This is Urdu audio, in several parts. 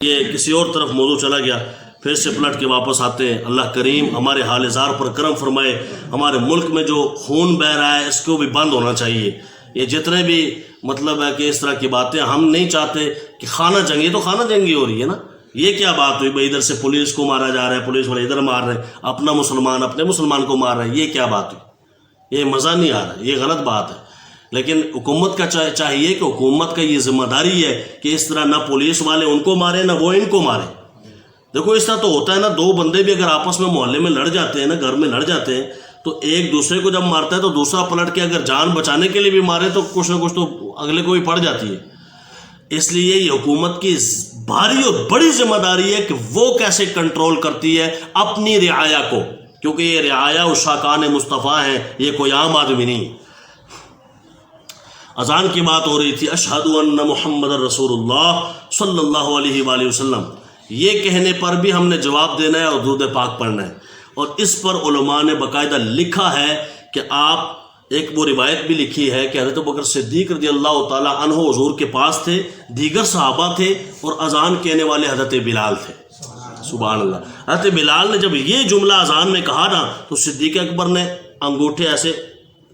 یہ کسی اور طرف موضوع چلا گیا، پھر سے پلٹ کے واپس آتے ہیں۔ اللہ کریم ہمارے حال زار پر کرم فرمائے۔ ہمارے ملک میں جو خون بہہ رہا ہے اس کو بھی بند ہونا چاہیے۔ یہ جتنے بھی مطلب ہے کہ اس طرح کی باتیں ہم نہیں چاہتے کہ خانہ جنگی، تو خانہ جنگی ہو رہی ہے نا۔ یہ کیا بات ہوئی بھائی، ادھر سے پولیس کو مارا جا رہا ہے، پولیس والے ادھر مار رہے ہیں، اپنا مسلمان اپنے مسلمان کو مار رہا ہے، یہ کیا بات ہوئی؟ یہ مزہ نہیں آ رہا، یہ غلط بات ہے۔ لیکن حکومت کا چاہیے کہ حکومت کا یہ ذمہ داری ہے کہ اس طرح نہ پولیس والے ان کو مارے نہ وہ ان کو مارے۔ دیکھو اس طرح تو ہوتا ہے نا، دو بندے بھی اگر آپس میں محلے میں لڑ جاتے ہیں نا، گھر میں لڑ جاتے ہیں، تو ایک دوسرے کو جب مارتا ہے تو دوسرا پلٹ کے اگر جان بچانے کے لیے بھی مارے تو کچھ نہ کچھ تو اگلے کو بھی پڑ جاتی ہے۔ اس لیے یہ حکومت کی بھاری اور بڑی ذمہ داری ہے کہ وہ کیسے کنٹرول کرتی ہے اپنی رعایا کو، کیونکہ یہ رعایا عشاقان مصطفیٰ ہیں، یہ کوئی عام آدمی نہیں۔ اذان کی بات ہو رہی تھی، اشہد ان محمد رسول اللہ صلی اللہ علیہ وآلہ وسلم، یہ کہنے پر بھی ہم نے جواب دینا ہے اور درود پاک پڑھنا ہے۔ اور اس پر علماء نے باقاعدہ لکھا ہے کہ آپ، ایک وہ روایت بھی لکھی ہے کہ حضرت ابوبکر صدیق رضی اللہ تعالیٰ عنہ حضور کے پاس تھے، دیگر صحابہ تھے، اور اذان کہنے والے حضرت بلال تھے۔ سبحان اللہ۔ حضرت بلال نے جب یہ جملہ اذان میں کہا نا تو صدیق اکبر نے انگوٹھے ایسے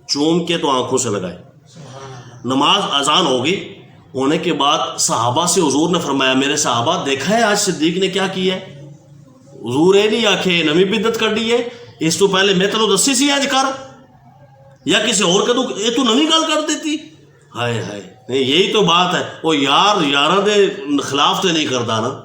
چوم کے تو آنکھوں سے لگائے۔ نماز اذان ہوگی، ہونے کے بعد صحابہ سے حضور نے فرمایا، میرے صحابہ دیکھا ہے آج صدیق نے کیا کیا ہے؟ حضور اے نہیں آکھے نمی بدت کر دی ہے، اس تو پہلے میں تینوں دسی سی اج کر، یا کسی اور کدو یہ تو نمی گل کر دیتی۔ ہائے ہائے، نہیں یہی تو بات ہے، وہ یار یاراں دے خلاف تو نہیں کرتا نا۔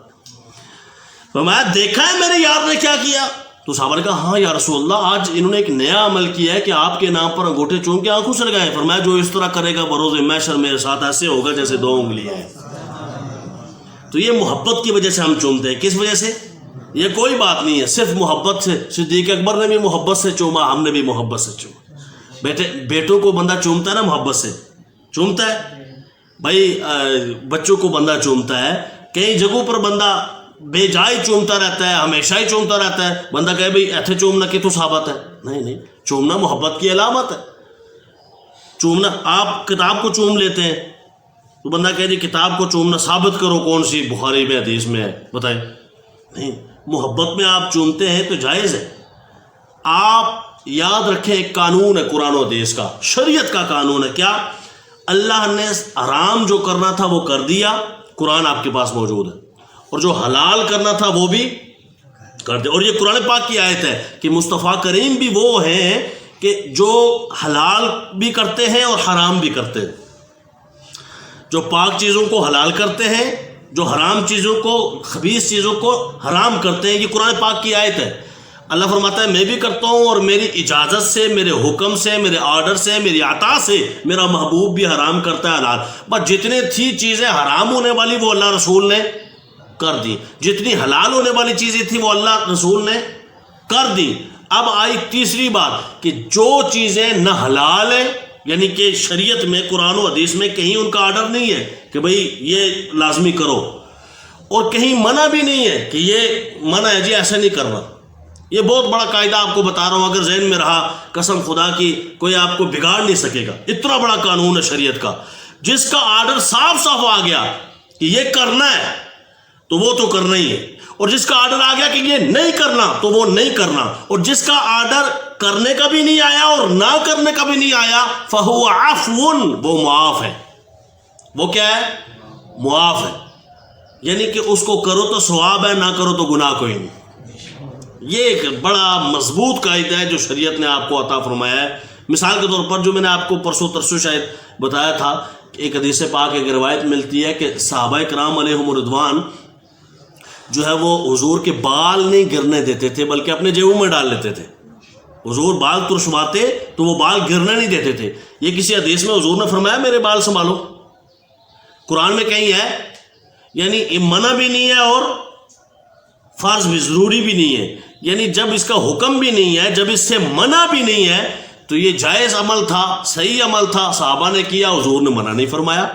فرمایا دیکھا ہے میرے یار نے کیا کیا؟ تو صحابہ نے کہا ہاں یا رسول اللہ، آج انہوں نے ایک نیا عمل کیا ہے کہ آپ کے نام پر انگوٹھے چوم کے آنکھوں سے لگائے۔ فرمایا جو اس طرح کرے گا بروز محشر میرے ساتھ ایسے ہوگا جیسے دو انگلیاں ہیں۔ تو یہ محبت کی وجہ سے ہم چومتے ہیں۔ کس وجہ سے؟ یہ کوئی بات نہیں ہے، صرف محبت سے۔ صدیق اکبر نے بھی محبت سے چوما، ہم نے بھی محبت سے چوما۔ بیٹوں کو بندہ چومتا ہے نا، محبت سے چومتا ہے بھائی، بچوں کو بندہ چومتا ہے۔ کئی جگہوں پر بندہ بے جائی چومتا رہتا ہے، ہمیشہ ہی چومتا رہتا ہے۔ بندہ کہے بھئی ایتھے چومنا کہ تو ثابت ہے، نہیں، چومنا محبت کی علامت ہے۔ چومنا، آپ کتاب کو چوم لیتے ہیں تو بندہ کہے جی کتاب کو چومنا ثابت کرو، کون سی بخاری میں حدیث میں ہے بتائیں؟ نہیں، محبت میں آپ چومتے ہیں تو جائز ہے۔ آپ یاد رکھیں ایک قانون ہے قرآن و حدیث کا، شریعت کا قانون ہے۔ کیا؟ اللہ نے حرام جو کرنا تھا وہ کر دیا، قرآن آپ کے پاس موجود ہے، اور جو حلال کرنا تھا وہ بھی کر دے۔ اور یہ قرآن پاک کی آیت ہے کہ مصطفیٰ کریم بھی وہ ہیں کہ جو حلال بھی کرتے ہیں اور حرام بھی کرتے ہیں، جو پاک چیزوں کو حلال کرتے ہیں، جو حرام چیزوں کو، خبیث چیزوں کو حرام کرتے ہیں۔ یہ قرآن پاک کی آیت ہے۔ اللہ فرماتا ہے میں بھی کرتا ہوں، اور میری اجازت سے، میرے حکم سے، میرے آرڈر سے، میری عطا سے میرا محبوب بھی حرام کرتا ہے حلال۔ بس جتنے تھی چیزیں حرام ہونے والی وہ اللہ رسول نے کر دی، جتنی حلال ہونے والی چیزیں تھی وہ اللہ رسول نے کر دی۔ اب آئی تیسری بات کہ جو چیزیں نہ حلال ہیں، یعنی کہ شریعت میں قرآن و حدیث میں کہیں ان کا آرڈر نہیں ہے کہ بھئی یہ لازمی کرو، اور کہیں منع بھی نہیں ہے کہ یہ منع ہے جی ایسا نہیں کرنا۔ یہ بہت بڑا قاعدہ آپ کو بتا رہا ہوں، اگر ذہن میں رہا قسم خدا کی کوئی آپ کو بگاڑ نہیں سکے گا۔ اتنا بڑا قانون ہے شریعت کا، جس کا آرڈر صاف صاف آ گیا کہ یہ کرنا ہے تو وہ تو کرنا ہی ہے، اور جس کا آرڈر آ گیا کہ یہ نہیں کرنا تو وہ نہیں کرنا، اور جس کا آرڈر کرنے کا بھی نہیں آیا اور نہ کرنے کا بھی نہیں آیا فَهُوَ عَفْوٌ، وہ معاف ہے۔ وہ کیا ہے؟ معاف ہے، یعنی کہ اس کو کرو تو ثواب ہے، نہ کرو تو گناہ کوئی نہیں۔ یہ ایک بڑا مضبوط قاعدہ ہے جو شریعت نے آپ کو عطا فرمایا ہے۔ مثال کے طور پر جو میں نے آپ کو پرسوں ترسوں شاید بتایا تھا، ایک حدیث پاک ایک روایت ملتی ہے کہ صحابہ کرام علیہم الرضوان جو ہے وہ حضور کے بال نہیں گرنے دیتے تھے، بلکہ اپنے جیبوں میں ڈال لیتے تھے۔ حضور بال ترشواتے تو وہ بال گرنے نہیں دیتے تھے۔ یہ کسی حدیث میں حضور نے فرمایا میرے بال سنبھالو، قرآن میں کہیں ہے، یعنی منع بھی نہیں ہے اور فرض بھی، ضروری بھی نہیں ہے۔ یعنی جب اس کا حکم بھی نہیں ہے، جب اس سے منع بھی نہیں ہے، تو یہ جائز عمل تھا، صحیح عمل تھا، صحابہ نے کیا، حضور نے منع نہیں فرمایا۔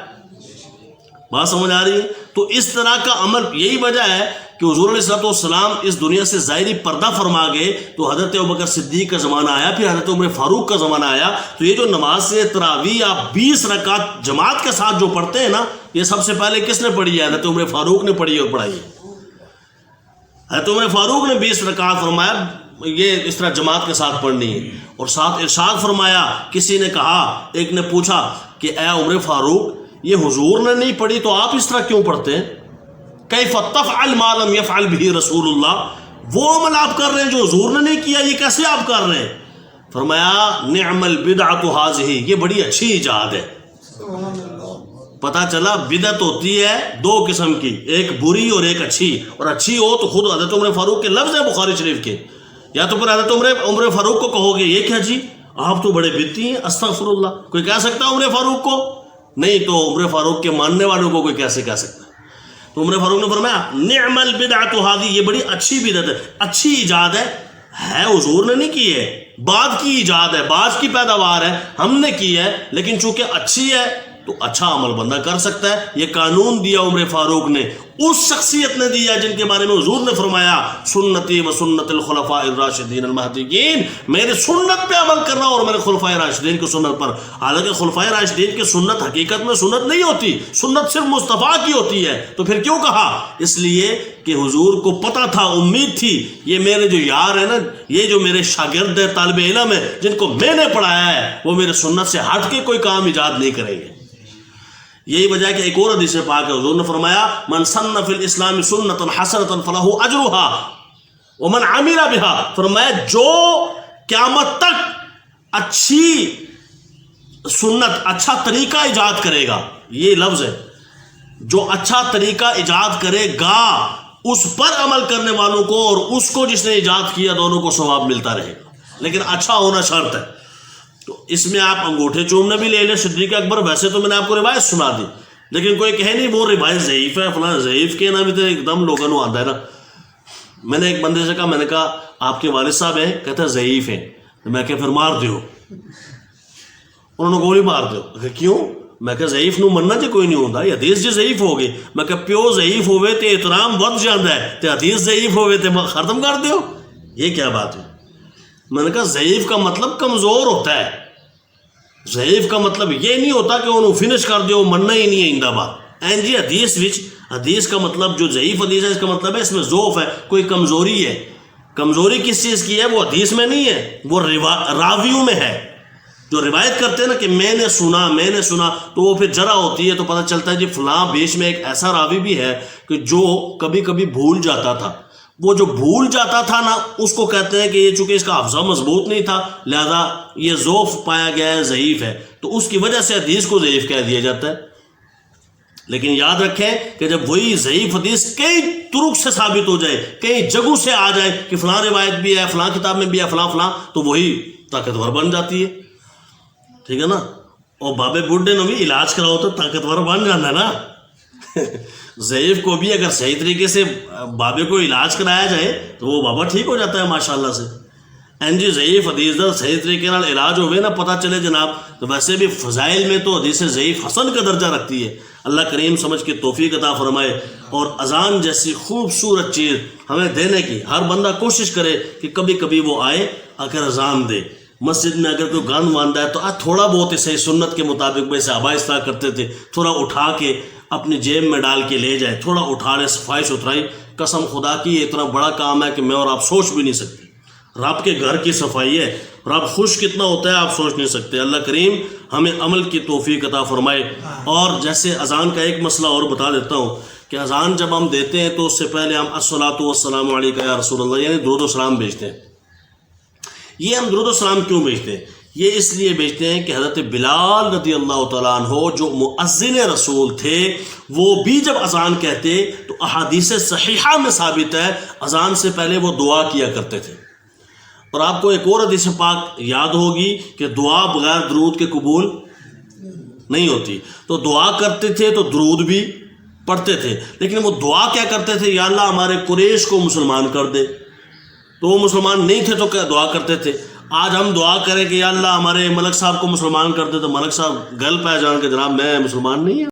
بات سمجھ آ رہی ہے؟ تو اس طرح کا عمل، یہی وجہ ہے کہ حضور علیہ السلام اس دنیا سے ظاہری پردہ فرما گئے تو حضرت ابوبکر صدیق کا زمانہ آیا، پھر حضرت عمر فاروق کا زمانہ آیا۔ تو یہ جو نماز تراویح آپ 20 رکعت جماعت کے ساتھ جو پڑھتے ہیں نا، یہ سب سے پہلے کس نے پڑھی ہے؟ حضرت عمر فاروق نے پڑھی اور پڑھائی ہے۔ حضرت عمر فاروق نے 20 رکعت فرمایا یہ اس طرح جماعت کے ساتھ پڑھنی ہے، اور ساتھ ارشاد فرمایا، کسی نے کہا، ایک نے پوچھا کہ اے عمر فاروق یہ حضور نے نہیں پڑھی تو آپ اس طرح کیوں پڑھتے ہیں؟ کیف تفعل ما لم یفعل به رسول اللہ، وہ عمل آپ کر رہے ہیں جو حضور نے نہیں کیا، یہ کیسے آپ کر رہے ہیں؟ فرمایا نعم البدعۃ هذه، یہ بڑی اچھی ایجاد ہے۔ پتہ چلا بدعت ہوتی ہے دو قسم کی، ایک بری اور ایک اچھی، اور اچھی ہو تو خود حضرت عمر فاروق کے لفظ ہیں بخاری شریف کے، یا تو پھر حضرت عمر فاروق کو کہو گے یہ کیا جی آپ تو بڑے بدعتی ہیں، استغفر اللہ، کوئی کہہ سکتا ہے عمر فاروق کو؟ نہیں، تو عمر فاروق کے ماننے والوں کو کوئی کیسے کہہ سکتا ہے؟ تو عمر فاروق نے فرمایا نعم البدعۃ هذه، یہ بڑی اچھی بدعت ہے، اچھی ایجاد ہے حضور نے نہیں کی ہے، بعد کی ایجاد ہے، بعد کی پیداوار ہے، ہم نے کی ہے، لیکن چونکہ اچھی ہے تو اچھا عمل بندہ کر سکتا ہے۔ یہ قانون دیا عمر فاروق نے، اس شخصیت نے دیا جن کے بارے میں حضور نے فرمایا سنتی و سنت الخلفاء الراشدین المہدیین، میرے سنت پہ عمل کرنا اور میرے خلفاء راشدین کی سنت پر۔ حالانکہ خلفاء راشدین کی سنت حقیقت میں سنت نہیں ہوتی، سنت صرف مصطفیٰ کی ہوتی ہے، تو پھر کیوں کہا؟ اس لیے کہ حضور کو پتہ تھا، امید تھی یہ میرے جو یار ہیں نا، یہ جو میرے شاگرد ہیں، طالب علم ہیں، جن کو میں نے پڑھایا ہے، وہ میرے سنت سے ہٹ کے کوئی کام ایجاد نہیں کریں گے۔ یہی وجہ ہے کہ ایک اور حدیث پاک ہے، حضور نے فرمایا من سن فی الاسلام سنتا حسنۃ فلہ اجرها ومن عمل بها، فرمایا جو قیامت تک اچھی سنت، اچھا طریقہ ایجاد کرے گا، یہ لفظ ہے، جو اچھا طریقہ ایجاد کرے گا اس پر عمل کرنے والوں کو اور اس کو جس نے ایجاد کیا دونوں کو ثواب ملتا رہے گا، لیکن اچھا ہونا شرط ہے۔ تو اس میں آپ انگوٹھے چومنا بھی لے لیں، صدیق اکبر ویسے تو میں نے آپ کو روایت سنا دی، لیکن کوئی کہے نہیں وہ روایت ضعیف ہے، فلاں ضعیف کے نا بھی تو ایک دم لوگوں نے آتا ہے نا۔ میں نے ایک بندے سے کہا، میں نے کہا آپ کے والد صاحب ہیں؟ کہتا ہے ضعیف ہیں۔ میں کہ پھر مار دیو، انہوں نے گولی مار دیو۔ کہ کیوں؟ میں کہ ضعیف نو مننا جی کوئی نہیں ہوتا، یہ حدیث جی ضعیف ہو گئی۔ میں کہ پیو ضعیف ہوئے تے احترام ود جاندہ ہے، تے حدیث ضعیف ہوئے تے ختم کر دیو، یہ کیا بات ہے؟ میں نے کہا ضعیف کا مطلب کمزور ہوتا ہے، ضعیف کا مطلب یہ نہیں ہوتا کہ انہوں فنش کر دیو، مننا ہی نہیں ہے اندہ بات۔ این جی حدیث کا مطلب جو ضعیف حدیث ہے اس کا مطلب ہے اس میں ضعف ہے، کوئی کمزوری ہے۔ کمزوری کس چیز کی ہے؟ وہ حدیث میں نہیں ہے، وہ راویوں میں ہے، جو روایت کرتے ہیں نا کہ میں نے سنا، تو وہ پھر جرح ہوتی ہے، تو پتہ چلتا ہے جی فلاں بیچ میں ایک ایسا راوی بھی ہے کہ جو کبھی کبھی بھول جاتا تھا، وہ جو بھول جاتا تھا نا اس کو کہتے ہیں کہ یہ چونکہ اس کا حافظہ مضبوط نہیں تھا لہذا یہ ضعف پایا گیا ہے، ضعیف ہے، تو اس کی وجہ سے حدیث کو ضعیف کہہ دیا جاتا ہے۔ لیکن یاد رکھیں کہ جب وہی ضعیف حدیث کئی طرق سے ثابت ہو جائے، کئی جگہوں سے آ جائے کہ فلاں روایت بھی ہے، فلاں کتاب میں بھی ہے، فلاں، تو وہی طاقتور بن جاتی ہے، ٹھیک ہے نا۔ اور بابے بڈھے نے بھی علاج کراؤ تو طاقتور بن جانا ہے نا۔ ضعیف کو بھی اگر صحیح طریقے سے بابے کو علاج کرایا جائے تو وہ بابا ٹھیک ہو جاتا ہے ماشاءاللہ سے۔ این جی ضعیف حدیث دا صحیح طریقے نال علاج ہوئے نا، پتہ چلے جناب، تو ویسے بھی فضائل میں تو حدیث ضعیف حسن کا درجہ رکھتی ہے۔ اللہ کریم سمجھ کے توفیق عطا فرمائے، اور اذان جیسی خوبصورت چیز ہمیں دینے کی ہر بندہ کوشش کرے کہ کبھی کبھی وہ آئے اگر اذان دے۔ مسجد میں اگر کوئی گند باندھا ہے تو تھوڑا بہت اسے سنت کے مطابق ویسے آہستہ کرتے تھے، تھوڑا اٹھا کے اپنی جیب میں ڈال کے لے جائے، تھوڑا اٹھا لے، صفائی ستھرائی۔ قسم خدا کی یہ اتنا بڑا کام ہے کہ میں اور آپ سوچ بھی نہیں سکتے۔ رب کے گھر کی صفائی ہے، رب خوش کتنا ہوتا ہے آپ سوچ نہیں سکتے۔ اللہ کریم ہمیں عمل کی توفیق عطا فرمائے۔ اور جیسے اذان کا ایک مسئلہ اور بتا دیتا ہوں کہ اذان جب ہم دیتے ہیں تو اس سے پہلے ہم الصلاۃ والسلام علیک یا رسول اللہ یعنی درود و سلام بھیجتے ہیں۔ یہ ہم درود و سلام کیوں بھیجتے ہیں؟ یہ اس لیے بھیجتے ہیں کہ حضرت بلال رضی اللہ تعالیٰ عنہ جو مؤذن رسول تھے، وہ بھی جب اذان کہتے تو احادیث صحیحہ میں ثابت ہے اذان سے پہلے وہ دعا کیا کرتے تھے۔ اور آپ کو ایک اور حدیث پاک یاد ہوگی کہ دعا بغیر درود کے قبول نہیں ہوتی، تو دعا کرتے تھے تو درود بھی پڑھتے تھے، لیکن وہ دعا کیا کرتے تھے؟ یا اللہ ہمارے قریش کو مسلمان کر دے، تو وہ مسلمان نہیں تھے تو کیا دعا کرتے تھے۔ آج ہم دعا کریں کہ یا اللہ ہمارے ملک صاحب کو مسلمان کر دے، تو ملک صاحب گل پہ جان کے جناب میں مسلمان نہیں ہوں۔